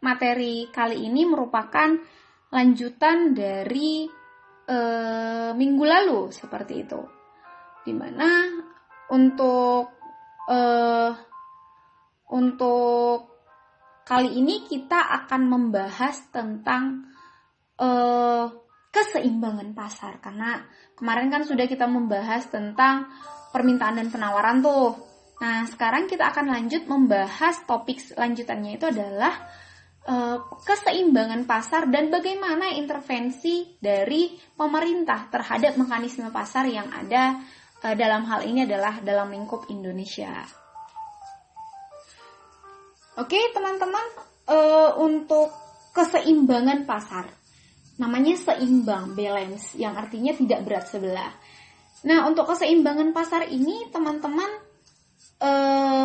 materi kali ini merupakan lanjutan dari minggu lalu seperti itu. Dimana untuk kali ini kita akan membahas tentang keseimbangan pasar, karena kemarin kan sudah kita membahas tentang permintaan dan penawaran tuh. Nah, sekarang kita akan lanjut membahas topik lanjutannya itu adalah keseimbangan pasar dan bagaimana intervensi dari pemerintah terhadap mekanisme pasar yang ada dalam hal ini adalah dalam lingkup Indonesia. Oke, teman-teman, untuk keseimbangan pasar namanya seimbang, balance, yang artinya tidak berat sebelah. Nah, untuk keseimbangan pasar ini, teman-teman,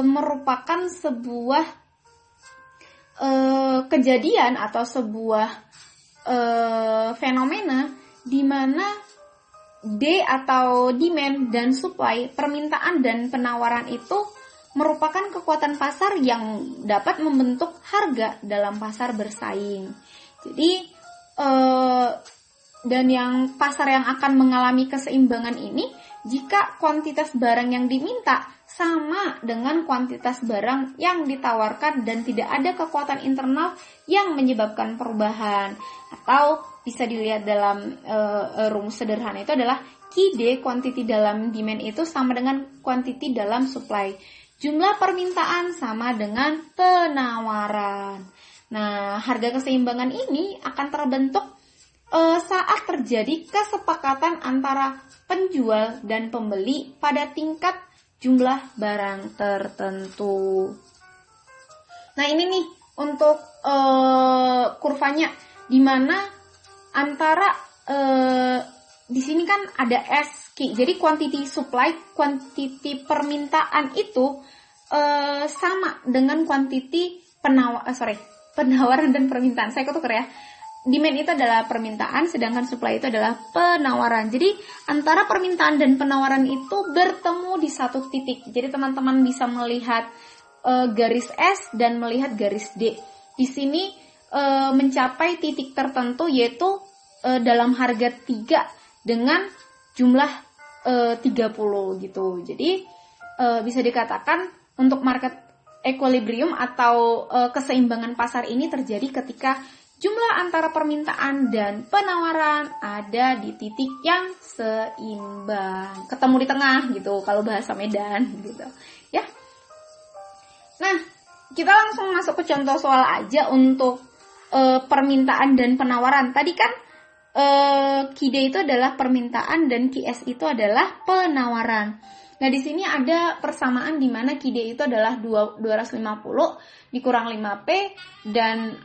merupakan sebuah kejadian atau sebuah fenomena di mana D atau demand dan supply, permintaan dan penawaran itu merupakan kekuatan pasar yang dapat membentuk harga dalam pasar bersaing. Jadi, dan yang pasar yang akan mengalami keseimbangan ini jika kuantitas barang yang diminta sama dengan kuantitas barang yang ditawarkan dan tidak ada kekuatan internal yang menyebabkan perubahan. Atau bisa dilihat dalam rumus sederhana itu adalah QD, quantity dalam demand itu sama dengan quantity dalam supply. Jumlah permintaan sama dengan penawaran. Nah, harga keseimbangan ini akan terbentuk saat terjadi kesepakatan antara penjual dan pembeli pada tingkat jumlah barang tertentu. Nah, ini nih untuk kurvanya, di mana antara di sini kan ada SQ. Jadi quantity supply, quantity permintaan itu sama dengan quantity penawaran dan permintaan. Saya ketukar ya. Demand itu adalah permintaan, sedangkan supply itu adalah penawaran. Jadi antara permintaan dan penawaran itu bertemu di satu titik. Jadi teman-teman bisa melihat garis S dan melihat garis D. Di sini mencapai titik tertentu, yaitu dalam harga 3 dengan jumlah 30 gitu. Jadi bisa dikatakan untuk market equilibrium atau keseimbangan pasar ini terjadi ketika jumlah antara permintaan dan penawaran ada di titik yang seimbang, ketemu di tengah gitu kalau bahasa Medan gitu ya. Nah, kita langsung masuk ke contoh soal aja untuk permintaan dan penawaran. Tadi kan QD itu adalah permintaan dan QS itu adalah penawaran. Nah, di sini ada persamaan di mana QD itu adalah 250 dikurang 5P dan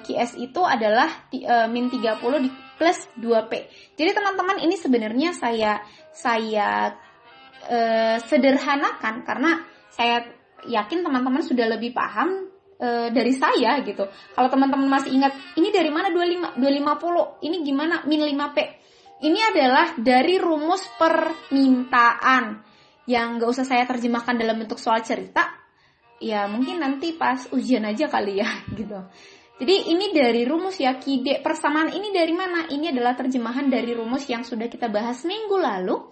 QS itu adalah min 30 plus 2P. Jadi teman-teman, ini sebenarnya saya sederhanakan karena saya yakin teman-teman sudah lebih paham dari saya gitu. Kalau teman-teman masih ingat, ini dari mana 250, ini gimana min 5P? Ini adalah dari rumus permintaan yang gak usah saya terjemahkan dalam bentuk soal cerita. Ya mungkin nanti pas ujian aja kali ya gitu. Jadi ini dari rumus ya, QD. Persamaan ini dari mana? Ini adalah terjemahan dari rumus yang sudah kita bahas minggu lalu.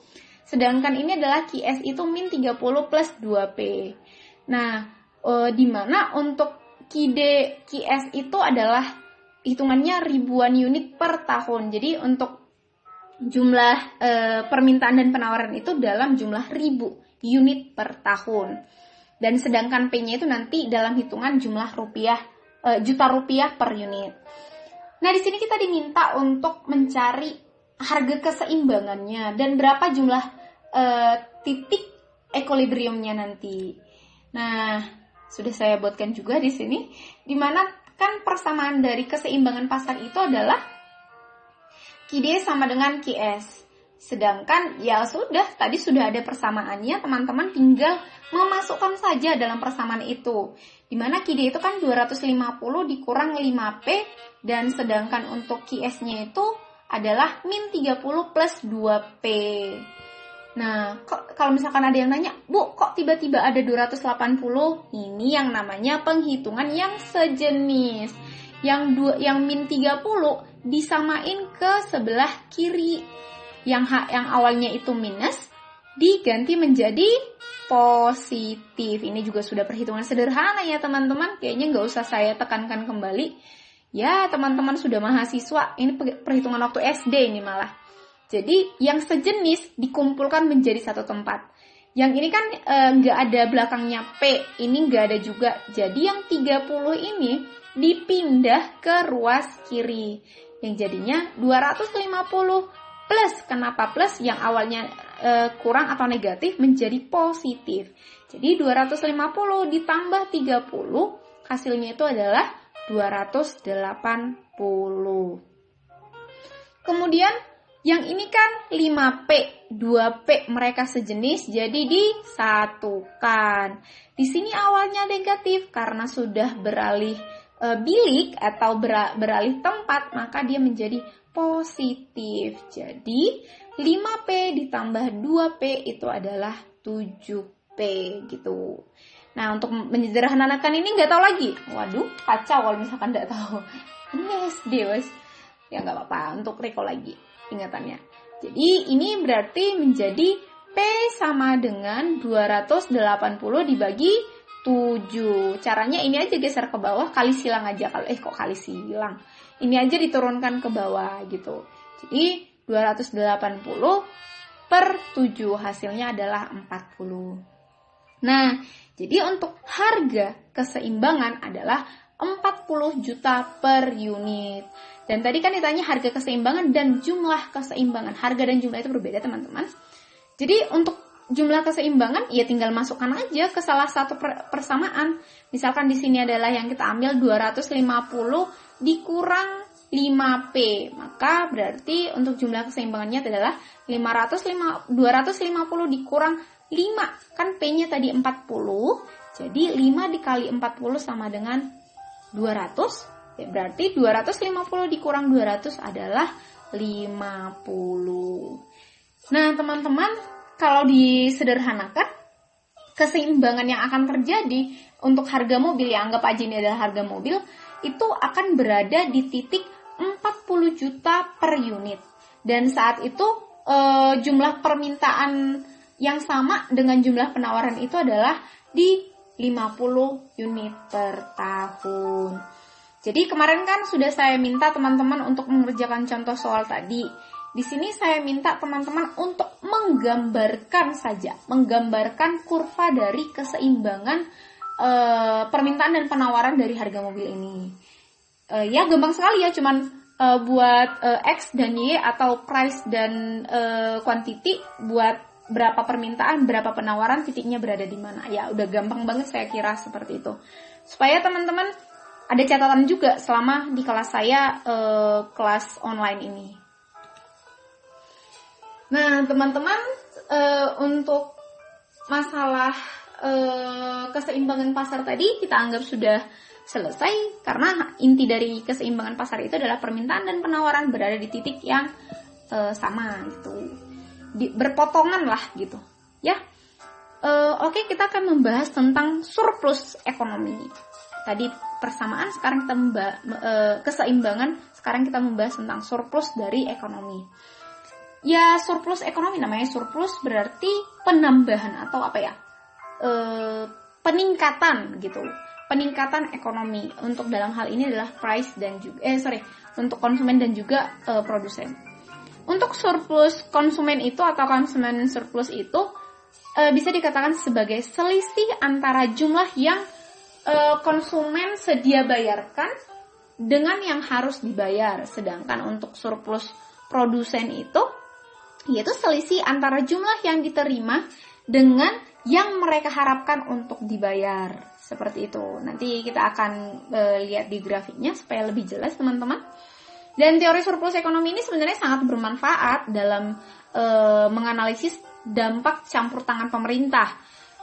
Sedangkan ini adalah QS itu min 30 plus 2P. Nah, di mana untuk QS itu adalah hitungannya ribuan unit per tahun. Jadi untuk jumlah permintaan dan penawaran itu dalam jumlah 1000 unit per tahun. Dan sedangkan P-nya itu nanti dalam hitungan jumlah rupiah, juta rupiah per unit. Nah, di sini kita diminta untuk mencari harga keseimbangannya dan berapa jumlah titik equilibriumnya nanti. Nah, sudah saya buatkan juga di sini, di mana kan persamaan dari keseimbangan pasar itu adalah QD sama dengan QS. Sedangkan ya sudah, tadi sudah ada persamaannya, teman-teman tinggal memasukkan saja dalam persamaan itu. Dimana QD itu kan 250 dikurang 5P, dan sedangkan untuk QS-nya itu adalah min 30 plus 2P. Nah, kalau misalkan ada yang nanya, Bu, kok tiba-tiba ada 280? Ini yang namanya penghitungan yang sejenis. Yang min 30 disamain ke sebelah kiri. Yang awalnya itu minus diganti menjadi positif. Ini juga sudah perhitungan sederhana ya teman-teman. Kayaknya nggak usah saya tekankan kembali. Ya, teman-teman sudah mahasiswa. Ini perhitungan waktu SD ini malah. Jadi yang sejenis dikumpulkan menjadi satu tempat. Yang ini kan nggak ada belakangnya P, ini nggak ada juga. Jadi yang 30 ini dipindah ke ruas kiri. Yang jadinya 250 plus. Kenapa plus? Yang awalnya kurang atau negatif menjadi positif. Jadi 250 ditambah 30, hasilnya itu adalah 280. Kemudian yang ini kan 5P, 2P mereka sejenis jadi disatukan. Di sini awalnya negatif karena sudah beralih bilik atau beralih tempat, maka dia menjadi positif. Jadi 5P ditambah 2P itu adalah 7P gitu. Nah, untuk menyederhanakan ini nggak tahu lagi. Waduh, kacau kalau misalkan nggak tahu. Ini SD, wes. Ya nggak apa-apa, untuk recall lagi ingatannya. Jadi ini berarti menjadi P sama dengan 280 dibagi 7. Caranya ini aja geser ke bawah, kali silang aja. Kok kali silang? Ini aja diturunkan ke bawah gitu. Jadi 280 per 7 hasilnya adalah 40. Nah, jadi untuk harga keseimbangan adalah 40 juta per unit. Dan tadi kan ditanya harga keseimbangan dan jumlah keseimbangan. Harga dan jumlah itu berbeda, teman-teman. Jadi untuk jumlah keseimbangan, ya tinggal masukkan aja ke salah satu persamaan. Misalkan di sini adalah yang kita ambil 250 dikurang 5P. Maka berarti untuk jumlah keseimbangannya adalah 250 dikurang 5. Kan P-nya tadi 40. Jadi 5 dikali 40 sama dengan 200. Ya, berarti 250 dikurang 200 adalah 50. Nah, teman-teman, kalau disederhanakan, keseimbangan yang akan terjadi untuk harga mobil, ya anggap aja ini adalah harga mobil, itu akan berada di titik 40 juta per unit. Dan saat itu jumlah permintaan yang sama dengan jumlah penawaran itu adalah di 50 unit per tahun. Jadi kemarin kan sudah saya minta teman-teman untuk mengerjakan contoh soal tadi. Di sini saya minta teman-teman untuk menggambarkan kurva dari keseimbangan permintaan dan penawaran dari harga mobil ini. Ya gampang sekali ya, cuman buat X dan Y atau price dan quantity, buat berapa permintaan, berapa penawaran, titiknya berada di mana. Ya udah gampang banget saya kira seperti itu. Supaya teman-teman ada catatan juga selama di kelas saya, kelas online ini. Nah, teman-teman, untuk masalah keseimbangan pasar tadi kita anggap sudah selesai, karena inti dari keseimbangan pasar itu adalah permintaan dan penawaran berada di titik yang sama gitu, berpotongan lah gitu ya. Oke, kita akan membahas tentang surplus ekonomi. Tadi persamaan, sekarang kita keseimbangan, sekarang kita membahas tentang surplus dari ekonomi. Ya, surplus ekonomi namanya surplus berarti penambahan atau apa ya? Peningkatan gitu. Peningkatan ekonomi. Untuk dalam hal ini adalah price dan juga untuk konsumen dan juga produsen. Untuk surplus konsumen itu atau konsumen surplus itu bisa dikatakan sebagai selisih antara jumlah yang konsumen sedia bayarkan dengan yang harus dibayar. Sedangkan untuk surplus produsen itu yaitu selisih antara jumlah yang diterima dengan yang mereka harapkan untuk dibayar. Seperti itu. Nanti kita akan lihat di grafiknya supaya lebih jelas, teman-teman. Dan teori surplus ekonomi ini sebenarnya sangat bermanfaat dalam menganalisis dampak campur tangan pemerintah.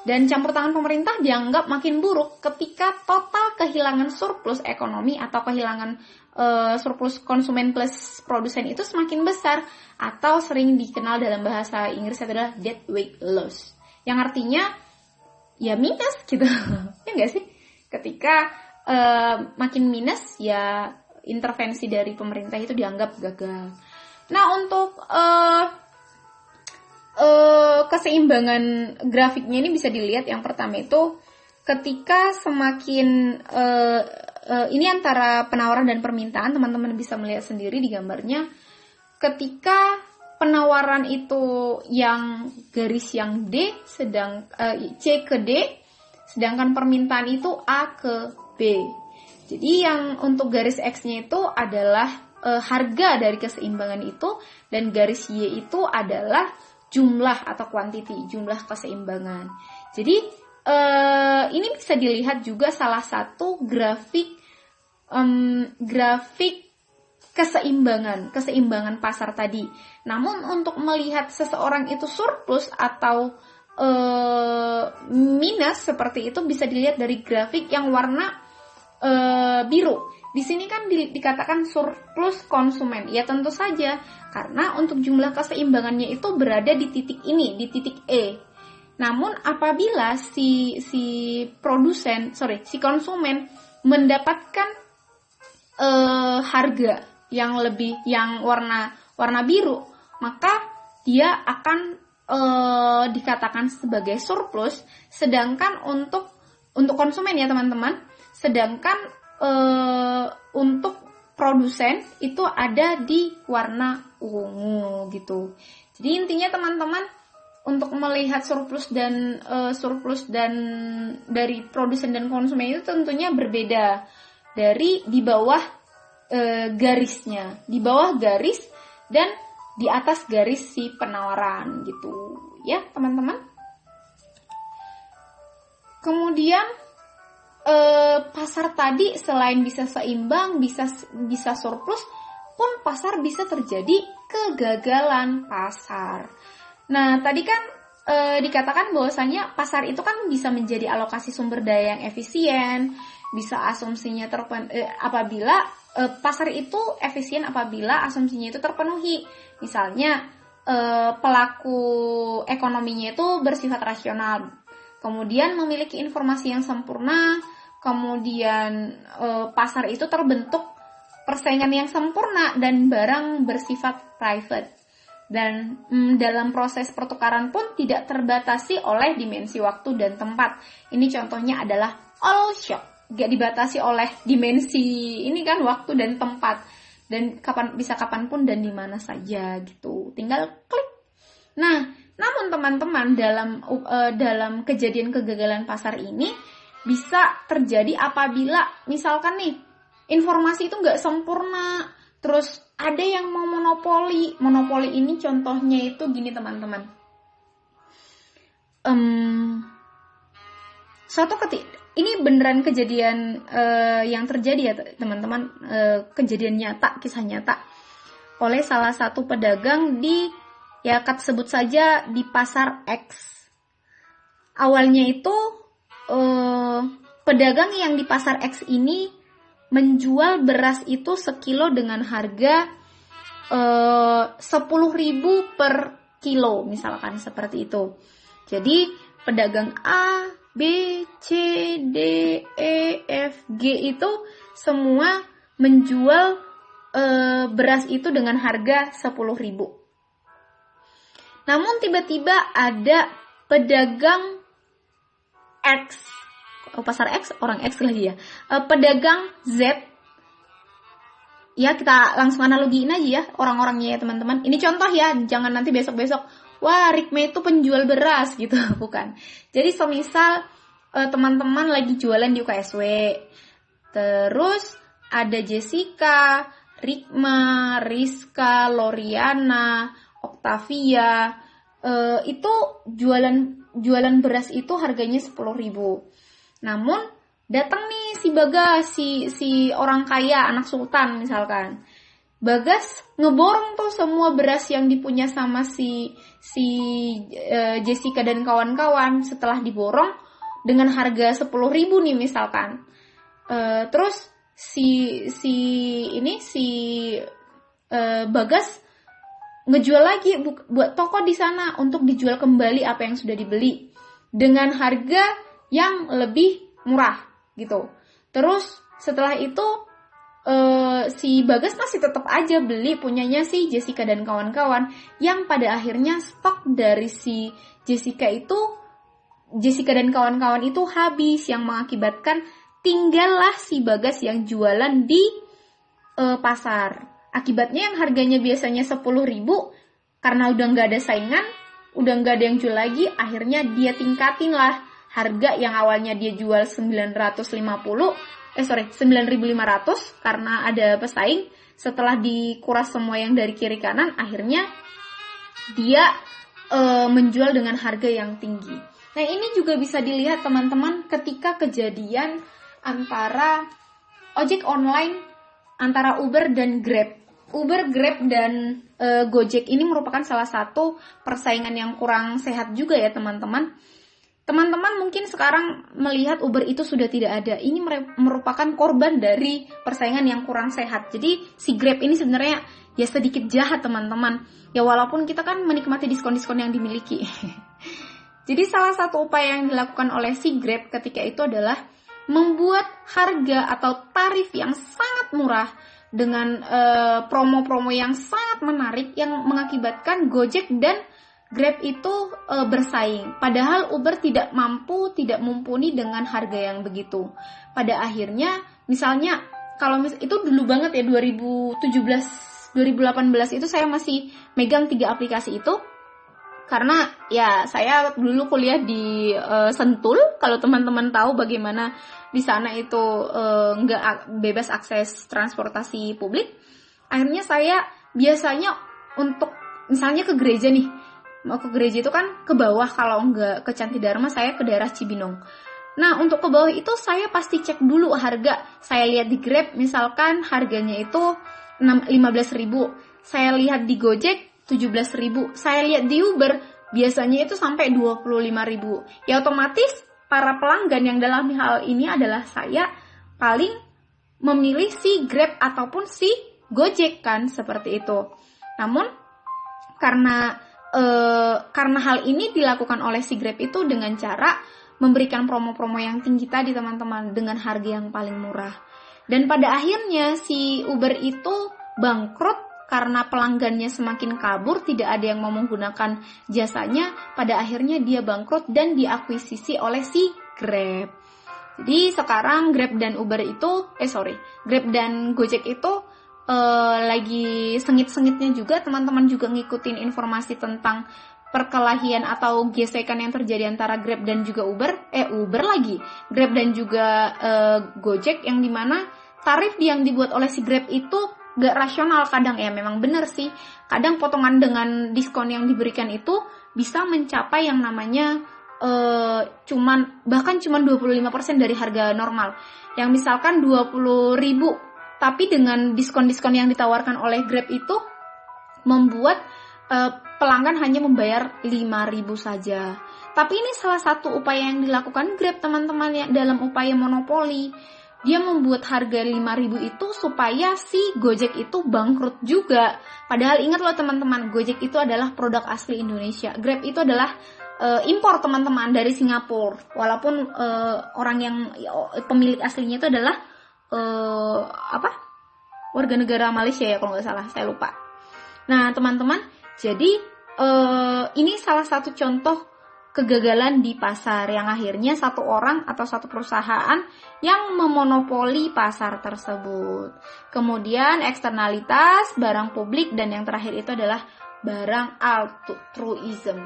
Dan campur tangan pemerintah dianggap makin buruk ketika total kehilangan surplus ekonomi atau kehilangan surplus konsumen plus produsen itu semakin besar, atau sering dikenal dalam bahasa Inggris adalah deadweight loss, yang artinya ya minus gitu. Ya enggak sih? Ketika makin minus, ya intervensi dari pemerintah itu dianggap gagal. Nah, untuk keseimbangan grafiknya ini bisa dilihat. Yang pertama itu ketika semakin ini antara penawaran dan permintaan, teman-teman bisa melihat sendiri di gambarnya. Ketika penawaran itu yang garis yang D, sedang C ke D, sedangkan permintaan itu A ke B. Jadi yang untuk garis X-nya itu adalah harga dari keseimbangan itu, dan garis Y itu adalah jumlah atau quantity, jumlah keseimbangan. Jadi ini bisa dilihat juga salah satu grafik keseimbangan pasar tadi. Namun untuk melihat seseorang itu surplus atau minus seperti itu bisa dilihat dari grafik yang warna biru. Di sini kan dikatakan surplus konsumen. Ya tentu saja, karena untuk jumlah keseimbangannya itu berada di titik ini, di titik E. Namun apabila si konsumen mendapatkan harga yang warna biru, maka dia akan dikatakan sebagai surplus. Sedangkan untuk konsumen ya teman-teman, sedangkan untuk produsen itu ada di warna ungu gitu. Jadi intinya teman-teman, untuk melihat surplus dan dari produsen dan konsumen itu tentunya berbeda dari di bawah garisnya, di bawah garis dan di atas garis si penawaran gitu ya teman-teman. Kemudian pasar tadi selain bisa seimbang, bisa surplus, pun pasar bisa terjadi kegagalan pasar. Nah, tadi kan dikatakan bahwasanya pasar itu kan bisa menjadi alokasi sumber daya yang efisien, bisa asumsinya apabila pasar itu efisien apabila asumsinya itu terpenuhi. Misalnya pelaku ekonominya itu bersifat rasional, kemudian memiliki informasi yang sempurna, kemudian pasar itu terbentuk persaingan yang sempurna dan barang bersifat private. Dan dalam proses pertukaran pun tidak terbatasi oleh dimensi waktu dan tempat. Ini contohnya adalah all shop, gak dibatasi oleh dimensi ini kan, waktu dan tempat, dan bisa kapanpun dan di mana saja gitu, tinggal klik. Nah, namun teman-teman, dalam kejadian kegagalan pasar ini bisa terjadi apabila misalkan nih informasi itu nggak sempurna, terus ada yang mau monopoli. Monopoli ini contohnya itu gini teman-teman. Ini beneran kejadian yang terjadi ya teman-teman, kejadian nyata, kisah nyata oleh salah satu pedagang di, ya sebut saja di pasar X. Awalnya itu pedagang yang di pasar X ini menjual beras itu sekilo dengan harga 10.000 per kilo, misalkan seperti itu. Jadi pedagang A, B, C, D, E, F, G itu semua menjual beras itu dengan harga 10.000. Namun tiba-tiba ada pedagang X, pasar X, orang X lagi ya, pedagang Z, ya kita langsung analogiin aja ya orang-orangnya ya teman-teman. Ini contoh ya, jangan nanti besok-besok, wah Rikme itu penjual beras gitu, bukan. Jadi semisal teman-teman lagi jualan di UKSW, terus ada Jessica, Rikma, Rizka, Loriana, Octavia, itu jualan beras itu harganya 10.000. Namun datang nih si Bagas, si orang kaya, anak sultan misalkan. Bagas ngeborong tuh semua beras yang dipunya sama si Jessica dan kawan-kawan. Setelah diborong dengan harga 10.000 nih misalkan. Terus si Bagas ngejual lagi buat toko di sana untuk dijual kembali apa yang sudah dibeli dengan harga yang lebih murah gitu. Terus setelah itu si Bagas masih tetap aja beli punyanya si Jessica dan kawan-kawan, yang pada akhirnya stok dari si Jessica dan kawan-kawan itu habis, yang mengakibatkan tinggallah si Bagas yang jualan di pasar. Akibatnya yang harganya biasanya 10.000 karena udah nggak ada saingan, udah nggak ada yang jual lagi, akhirnya dia tingkatin lah harga yang awalnya dia jual 9.500 karena ada pesaing. Setelah dikuras semua yang dari kiri kanan, akhirnya dia menjual dengan harga yang tinggi. Nah, ini juga bisa dilihat teman-teman ketika kejadian antara ojek online, antara Uber dan Grab. Uber, Grab, dan Gojek ini merupakan salah satu persaingan yang kurang sehat juga ya teman-teman. Teman-teman mungkin sekarang melihat Uber itu sudah tidak ada. Ini merupakan korban dari persaingan yang kurang sehat. Jadi si Grab ini sebenarnya ya sedikit jahat teman-teman. Ya walaupun kita kan menikmati diskon-diskon yang dimiliki. Jadi salah satu upaya yang dilakukan oleh si Grab ketika itu adalah membuat harga atau tarif yang sangat murah dengan promo-promo yang sangat menarik yang mengakibatkan Gojek dan Grab itu bersaing. Padahal Uber tidak mumpuni dengan harga yang begitu. Pada akhirnya, misalnya kalau itu dulu banget ya 2017, 2018 itu saya masih megang 3 aplikasi itu. Karena ya saya dulu kuliah di Sentul. Kalau teman-teman tahu bagaimana di sana itu nggak bebas akses transportasi publik. Akhirnya saya biasanya untuk misalnya ke gereja nih, mau ke gereja itu kan ke bawah, kalau nggak ke Cantidharma saya ke daerah Cibinong. Nah, untuk ke bawah itu saya pasti cek dulu harga. Saya lihat di Grab misalkan harganya itu 15.000. Saya lihat di Gojek 17.000. Saya lihat di Uber biasanya itu sampai 25.000. Ya otomatis para pelanggan yang dalam hal ini adalah saya paling memilih si Grab ataupun si Gojek kan, seperti itu. Namun karena hal ini dilakukan oleh si Grab itu dengan cara memberikan promo-promo yang tinggi tadi teman-teman, dengan harga yang paling murah. Dan pada akhirnya si Uber itu bangkrut karena pelanggannya semakin kabur, tidak ada yang mau menggunakan jasanya. Pada akhirnya dia bangkrut dan diakuisisi oleh si Grab. Jadi sekarang Grab dan Grab dan Gojek itu lagi sengit-sengitnya juga. Teman-teman juga ngikutin informasi tentang perkelahian atau gesekan yang terjadi antara Grab dan juga Grab dan juga Gojek, yang dimana tarif yang dibuat oleh si Grab itu gak rasional kadang. Ya memang benar sih, kadang potongan dengan diskon yang diberikan itu bisa mencapai yang namanya bahkan cuman 25% dari harga normal. Yang misalkan 20.000, tapi dengan diskon-diskon yang ditawarkan oleh Grab itu membuat pelanggan hanya membayar 5.000 saja. Tapi ini salah satu upaya yang dilakukan Grab teman-teman ya, dalam upaya monopoli. Dia membuat harga 5.000 itu supaya si Gojek itu bangkrut juga. Padahal ingat loh teman-teman, Gojek itu adalah produk asli Indonesia. Grab itu adalah impor teman-teman dari Singapura. Walaupun orang yang pemilik aslinya itu adalah warga negara Malaysia ya kalau nggak salah, saya lupa. Nah teman-teman, jadi ini salah satu contoh kegagalan di pasar, yang akhirnya satu orang atau satu perusahaan yang memonopoli pasar tersebut. Kemudian eksternalitas, barang publik, dan yang terakhir itu adalah barang altruism.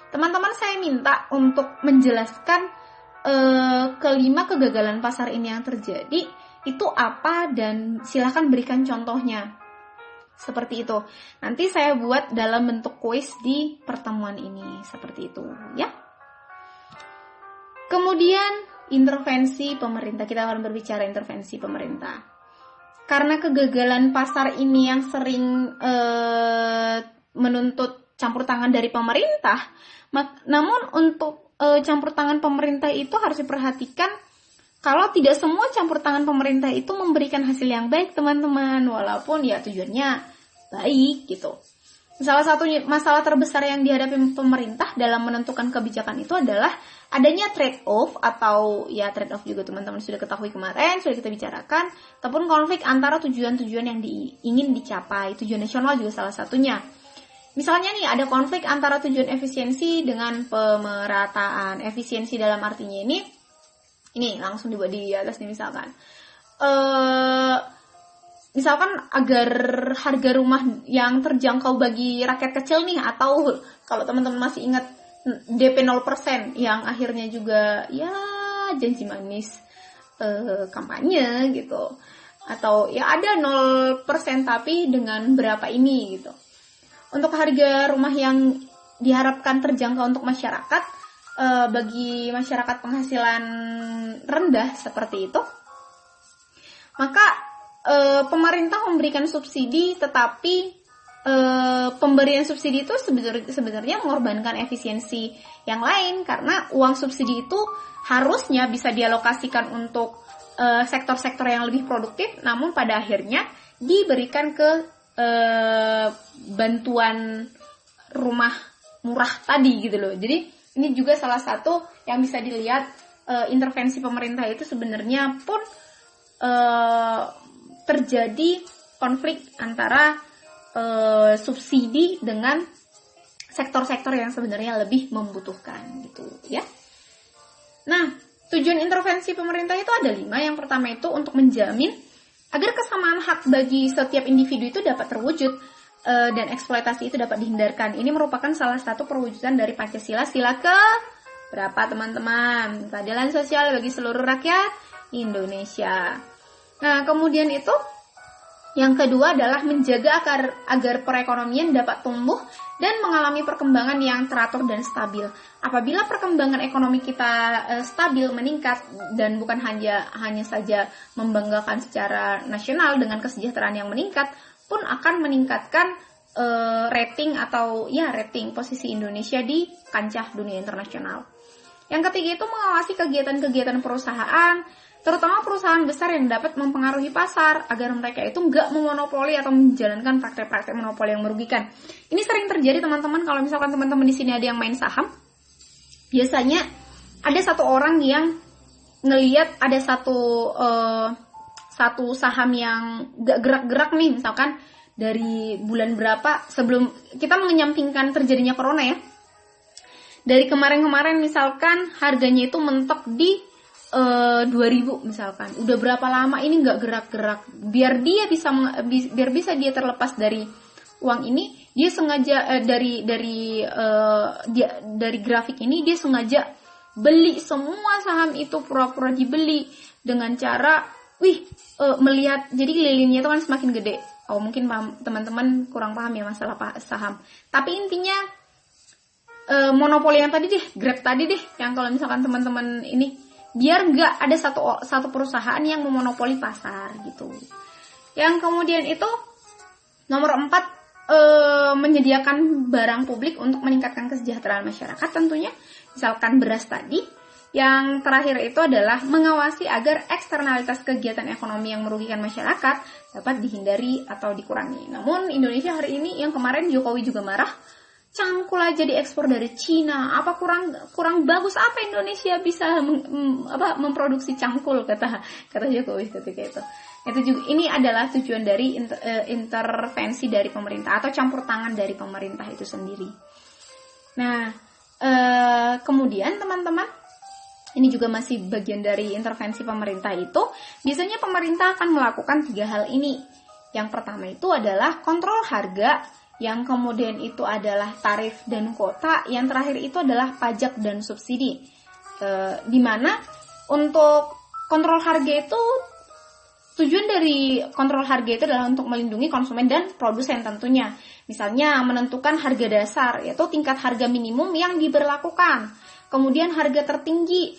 Teman-teman, saya minta untuk menjelaskan kelima kegagalan pasar ini yang terjadi itu apa, dan silakan berikan contohnya. Seperti itu. Nanti saya buat dalam bentuk kuis di pertemuan ini. Seperti itu ya. Kemudian intervensi pemerintah. Kita akan berbicara intervensi pemerintah. karena kegagalan pasar ini yang sering menuntut campur tangan dari pemerintah. Namun untuk campur tangan pemerintah itu harus diperhatikan kalau tidak semua campur tangan pemerintah itu memberikan hasil yang baik, teman-teman, walaupun ya tujuannya baik gitu. Salah satu masalah terbesar yang dihadapi pemerintah dalam menentukan kebijakan itu adalah adanya trade-off, atau ya trade-off juga teman-teman sudah ketahui kemarin, sudah kita bicarakan, ataupun konflik antara tujuan-tujuan yang ingin dicapai. Tujuan nasional juga salah satunya. Misalnya nih ada konflik antara tujuan efisiensi dengan pemerataan. Efisiensi dalam artinya ini langsung dibuat di atas nih misalkan agar harga rumah yang terjangkau bagi rakyat kecil nih, atau kalau teman-teman masih ingat DP 0% yang akhirnya juga ya janji manis kampanye gitu, atau ya ada 0% tapi dengan berapa ini gitu. Untuk harga rumah yang diharapkan terjangkau untuk masyarakat, bagi masyarakat penghasilan rendah seperti itu, maka pemerintah memberikan subsidi, tetapi pemberian subsidi itu sebenarnya mengorbankan efisiensi yang lain, karena uang subsidi itu harusnya bisa dialokasikan untuk sektor-sektor yang lebih produktif, namun pada akhirnya diberikan ke bantuan rumah murah tadi gitu loh. Jadi ini juga salah satu yang bisa dilihat, intervensi pemerintah itu sebenarnya pun terjadi konflik antara subsidi dengan sektor-sektor yang sebenarnya lebih membutuhkan gitu ya. Nah, tujuan intervensi pemerintah itu ada 5. Yang pertama itu untuk menjamin agar kesamaan hak bagi setiap individu itu dapat terwujud dan eksploitasi itu dapat dihindarkan. Ini merupakan salah satu perwujudan dari Pancasila. Sila ke berapa teman-teman? Keadilan sosial bagi seluruh rakyat Indonesia. Nah, kemudian itu yang kedua adalah menjaga agar perekonomian dapat tumbuh dan mengalami perkembangan yang teratur dan stabil. Apabila perkembangan ekonomi kita stabil, meningkat, dan bukan hanya saja membanggakan secara nasional dengan kesejahteraan yang meningkat, pun akan meningkatkan rating posisi Indonesia di kancah dunia internasional. Yang ketiga itu mengawasi kegiatan-kegiatan perusahaan, terutama perusahaan besar yang dapat mempengaruhi pasar, agar mereka itu nggak memonopoli atau menjalankan praktek-praktek monopoli yang merugikan. Ini sering terjadi teman-teman, kalau misalkan teman-teman di sini ada yang main saham, biasanya ada satu orang yang ngelihat ada satu saham yang gak gerak-gerak nih, misalkan dari bulan berapa, sebelum kita mengenyampingkan terjadinya corona ya, dari kemarin-kemarin misalkan harganya itu mentok di 2000 misalkan, udah berapa lama ini nggak gerak-gerak, biar bisa dia terlepas dari uang ini, dia sengaja dari grafik ini dia sengaja beli semua saham itu, pura-pura dibeli dengan cara melihat, jadi lilinnya itu kan semakin gede. Mungkin teman-teman kurang paham ya masalah saham, tapi intinya monopoli yang tadi deh, Grab tadi deh, yang kalau misalkan teman-teman ini, biar nggak ada satu perusahaan yang memonopoli pasar gitu. Yang kemudian itu nomor 4, menyediakan barang publik untuk meningkatkan kesejahteraan masyarakat tentunya, misalkan beras tadi. Yang terakhir itu adalah mengawasi agar eksternalitas kegiatan ekonomi yang merugikan masyarakat dapat dihindari atau dikurangi. Namun Indonesia hari ini, yang kemarin Jokowi juga marah, cangkul aja diekspor dari Cina, apa kurang bagus apa Indonesia bisa memproduksi cangkul, kata Jokowi ketika itu. Itu juga, ini adalah tujuan dari intervensi dari pemerintah atau campur tangan dari pemerintah itu sendiri. Nah, kemudian teman-teman, ini juga masih bagian dari intervensi pemerintah itu. Biasanya pemerintah akan melakukan 3 hal ini. Yang pertama itu adalah kontrol harga, yang kemudian itu adalah tarif dan kuota, yang terakhir itu adalah pajak dan subsidi. Dimana untuk kontrol harga itu, tujuan dari kontrol harga itu adalah untuk melindungi konsumen dan produsen tentunya. Misalnya menentukan harga dasar, yaitu tingkat harga minimum yang diberlakukan. Kemudian harga tertinggi,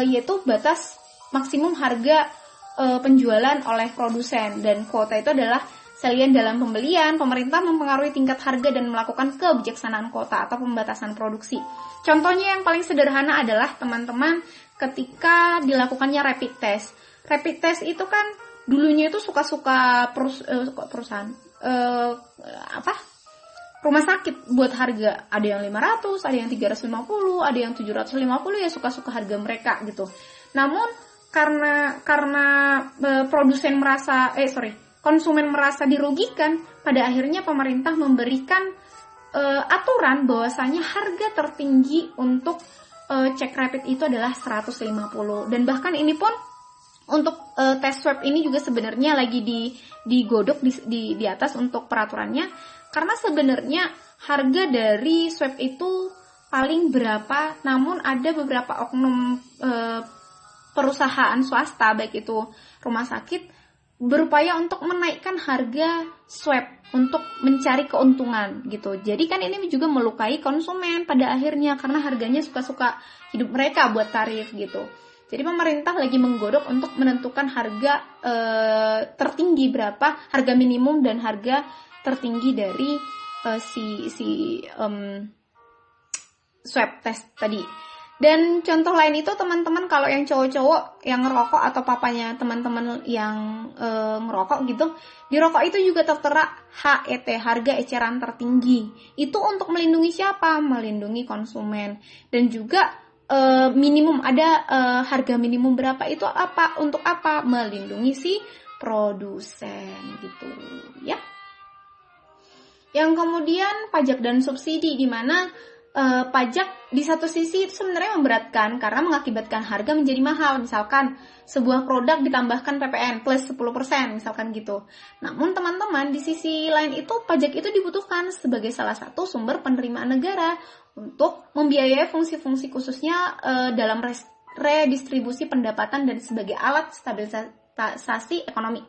yaitu batas maksimum harga penjualan oleh produsen, dan kuota itu adalah salian dalam pembelian. Pemerintah mempengaruhi tingkat harga dan melakukan kebijaksanaan kuota atau pembatasan produksi. Contohnya yang paling sederhana adalah teman-teman ketika dilakukannya rapid test. Rapid test itu kan dulunya itu suka-suka perusahaan rumah sakit buat harga, ada yang 500, ada yang 350, ada yang 750, ya suka-suka harga mereka gitu. Namun karena konsumen merasa dirugikan, pada akhirnya pemerintah memberikan aturan bahwasanya harga tertinggi untuk cek rapid itu adalah 150. Dan bahkan ini pun untuk tes swab ini juga sebenarnya lagi digodok di atas untuk peraturannya, karena sebenarnya harga dari swab itu paling berapa, namun ada beberapa oknum perusahaan swasta, baik itu rumah sakit, berupaya untuk menaikkan harga swab untuk mencari keuntungan gitu. Jadi kan ini juga melukai konsumen pada akhirnya, karena harganya suka-suka hidup mereka buat tarif gitu. Jadi pemerintah lagi menggodok untuk menentukan harga tertinggi berapa, harga minimum dan harga tertinggi dari swab test tadi. Dan contoh lain itu teman-teman, kalau yang cowok-cowok yang ngerokok atau papanya teman-teman yang ngerokok gitu, di rokok itu juga tertera HET, harga eceran tertinggi. Itu untuk melindungi siapa? Melindungi konsumen. Dan juga minimum ada harga minimum berapa, itu apa? Untuk apa? Melindungi si produsen gitu ya. Yang kemudian pajak dan subsidi, di mana pajak di satu sisi itu sebenarnya memberatkan karena mengakibatkan harga menjadi mahal. Misalkan sebuah produk ditambahkan PPN plus 10% misalkan gitu. Namun teman-teman, di sisi lain itu pajak itu dibutuhkan sebagai salah satu sumber penerimaan negara untuk membiayai fungsi-fungsi khususnya dalam redistribusi pendapatan dan sebagai alat stabilisasi ekonomi.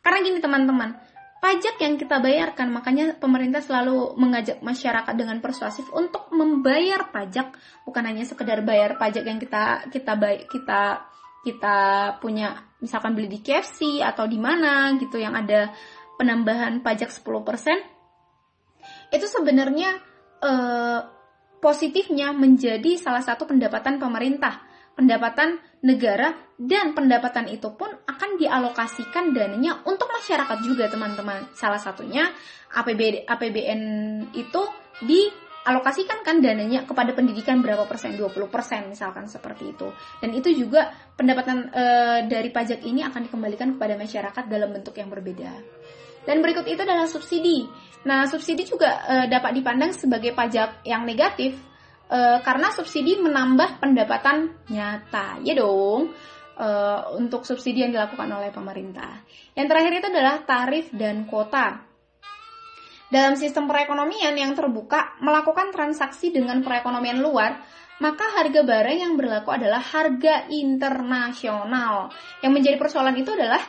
Karena gini teman-teman, pajak yang kita bayarkan, makanya pemerintah selalu mengajak masyarakat dengan persuasif untuk membayar pajak, bukan hanya sekedar bayar pajak yang kita punya, misalkan beli di KFC atau di mana gitu yang ada penambahan pajak 10%. Itu sebenarnya positifnya menjadi salah satu pendapatan pemerintah, pendapatan negara, dan pendapatan itu pun akan dialokasikan dananya untuk masyarakat juga teman-teman. Salah satunya APBN itu dialokasikan kan dananya kepada pendidikan berapa persen, 20% misalkan seperti itu. Dan itu juga pendapatan dari pajak ini akan dikembalikan kepada masyarakat dalam bentuk yang berbeda. Dan berikut itu adalah subsidi. Nah, subsidi juga dapat dipandang sebagai pajak yang negatif, karena subsidi menambah pendapatan nyata, ya dong, untuk subsidi yang dilakukan oleh pemerintah. Yang terakhir itu adalah tarif dan kuota. Dalam sistem perekonomian yang terbuka, melakukan transaksi dengan perekonomian luar, maka harga barang yang berlaku adalah harga internasional. Yang menjadi persoalan itu adalah,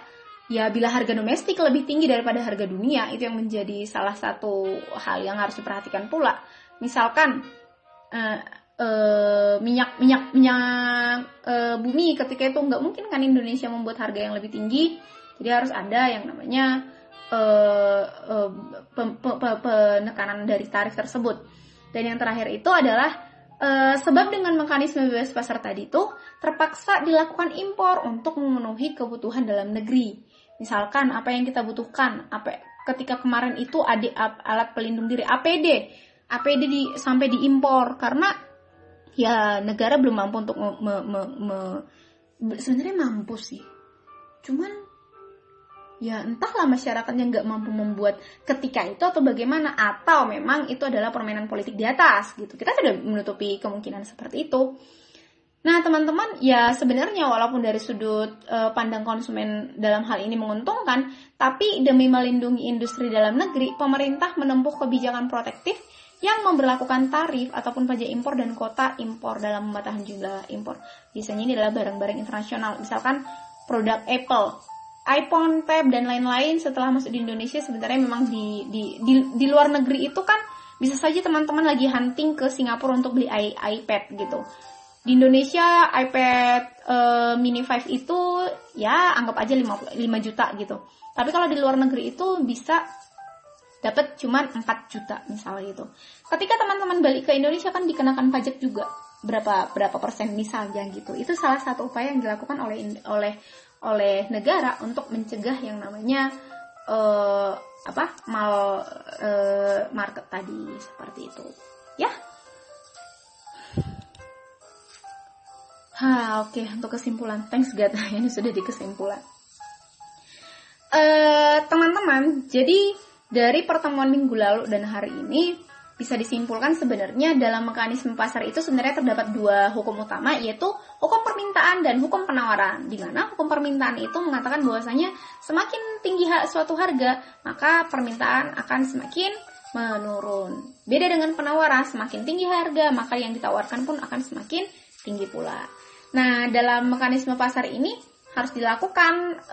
ya bila harga domestik lebih tinggi daripada harga dunia, itu yang menjadi salah satu hal yang harus diperhatikan pula. Misalkan minyak bumi ketika itu nggak mungkin kan Indonesia membuat harga yang lebih tinggi, jadi harus ada yang namanya penekanan dari tarif tersebut. Dan yang terakhir itu adalah sebab dengan mekanisme bebas pasar tadi itu terpaksa dilakukan impor untuk memenuhi kebutuhan dalam negeri. Misalkan apa yang kita butuhkan, ketika kemarin itu ada alat pelindung diri APD sampai diimpor karena ya negara belum mampu untuk sebenarnya mampu sih, cuman ya entahlah masyarakatnya nggak mampu membuat ketika itu atau bagaimana, atau memang itu adalah permainan politik di atas gitu. Kita tidak menutupi kemungkinan seperti itu. Nah teman-teman, ya sebenarnya walaupun dari sudut pandang konsumen dalam hal ini menguntungkan, tapi demi melindungi industri dalam negeri, pemerintah menempuh kebijakan protektif yang memberlakukan tarif ataupun pajak impor dan kuota impor dalam membatasi jumlah impor. Biasanya ini adalah barang-barang internasional, misalkan produk Apple, iPhone, tab, dan lain-lain setelah masuk di Indonesia. Sebenarnya memang di luar negeri itu kan bisa saja teman-teman lagi hunting ke Singapura untuk beli iPad gitu. Di Indonesia iPad mini 5 itu ya anggap aja 5 juta gitu. Tapi kalau di luar negeri itu bisa dapat cuman 4 juta misalnya gitu. Ketika teman-teman balik ke Indonesia kan dikenakan pajak juga berapa persen misalnya gitu. Itu salah satu upaya yang dilakukan oleh negara untuk mencegah yang namanya market tadi, seperti itu. Ya. Oke, untuk kesimpulan. Thanks God, ini sudah di kesimpulan. Teman-teman, jadi dari pertemuan minggu lalu dan hari ini bisa disimpulkan sebenarnya dalam mekanisme pasar itu sebenarnya terdapat 2 hukum utama, yaitu hukum permintaan dan hukum penawaran. Di mana hukum permintaan itu mengatakan bahwasanya semakin tinggi suatu harga, maka permintaan akan semakin menurun. Beda dengan penawaran, semakin tinggi harga, maka yang ditawarkan pun akan semakin tinggi pula. Nah, dalam mekanisme pasar ini harus dilakukan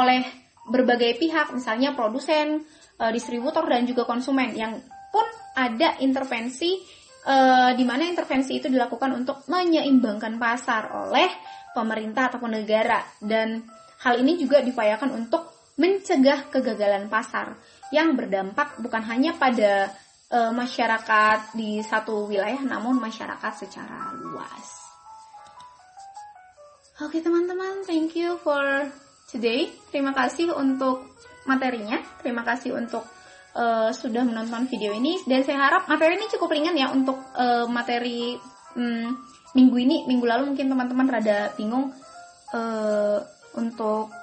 oleh berbagai pihak, misalnya produsen, distributor, dan juga konsumen, yang pun ada intervensi, di mana intervensi itu dilakukan untuk menyeimbangkan pasar oleh pemerintah ataupun negara. Dan hal ini juga diupayakan untuk mencegah kegagalan pasar yang berdampak bukan hanya pada masyarakat di satu wilayah, namun masyarakat secara luas. Oke teman-teman, thank you for today. Terima kasih untuk materinya, terima kasih untuk sudah menonton video ini, dan saya harap materi ini cukup ringan ya untuk materi minggu ini. Minggu lalu mungkin teman-teman rada bingung untuk,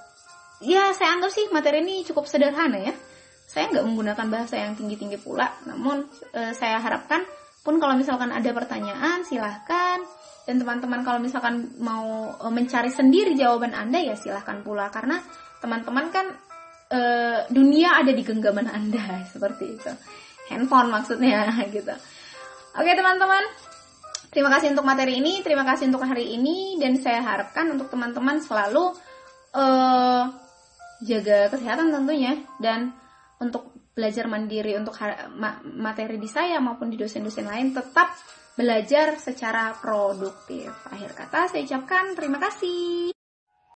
ya saya anggap sih materi ini cukup sederhana ya. Saya nggak menggunakan bahasa yang tinggi-tinggi pula, namun saya harapkan pun kalau misalkan ada pertanyaan silahkan. Dan teman-teman kalau misalkan mau mencari sendiri jawaban Anda ya silahkan pula, karena teman-teman kan dunia ada di genggaman Anda, seperti itu. Handphone maksudnya gitu. Oke teman-teman, terima kasih untuk materi ini, terima kasih untuk hari ini, dan saya harapkan untuk teman-teman selalu jaga kesehatan tentunya, dan untuk belajar mandiri untuk materi di saya maupun di dosen-dosen lain tetap belajar secara produktif. Akhir kata saya ucapkan terima kasih.